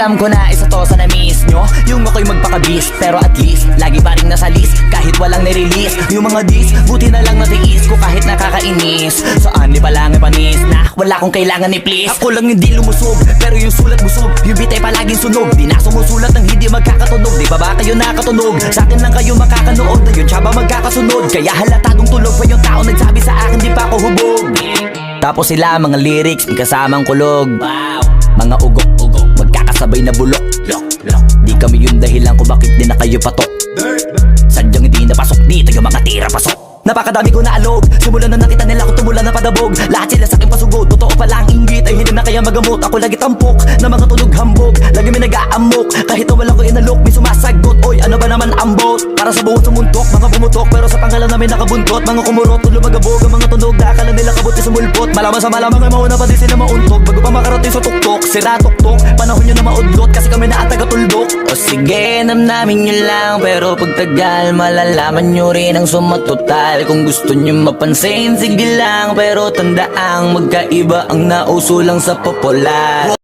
Alam ko na isa to sa na-miss nyo, yung ako'y magpakabis. Pero at least, lagi pa rin nasa list kahit walang nirelease. Yung mga dis, buti na lang natiis ko kahit nakakainis. Saan di pa lang ipanis na wala kong kailangan ni please. Ako lang hindi lumusog, pero yung sulat busog. Yung bitay palaging sunog, di na sumusulat ng hindi magkakatunog. Di ba kayo nakatunog? Sa akin lang kayo makakanood, na yun siya ba magkakasunod? Kaya halatadong tulog pa yung tao nagsabi sa akin di pa ako hubog. Tapos sila mga lyrics, may kasamang kulog. Mga ugok-ugok, magkakasabay na bulok. Di kami yung dahilan kung bakit di na kayo patok. Sadyang hindi napasok, di tayo mga tira pasok. Napakadami ko na alog, simulan na nakita nila ko tumula na padabog. Lahat sila sa akin pasugod, totoo pala ang inggit ay hindi na kaya magamot. Ako lagi tampok, na mga tunog hambog. Lagi may nag-aamok, kahit na walang ko inalok. May sumasagot, oy ano ba naman ambot? Para sa buong sumuntok, mga bumutok. Pero sa pangalan namin nakabuntot, mga kumurot, tulo magabog. Ang mga tunog na akala nila kabuti sumulpot. Malaman sa malamang ay mauna pa din sila mauntok. Bago pa makarating sa tuktok, sira tuktok. Panahon nyo na maudlot, kasi kami na ang taga-tuldok. O sige, namnamin nyo lang, pero pagtagal malalaman nyo rin ang sumatotal. Kung gusto nyo mapansin, sige lang. Pero tandaang magkaiba ang nauso lang sa popular.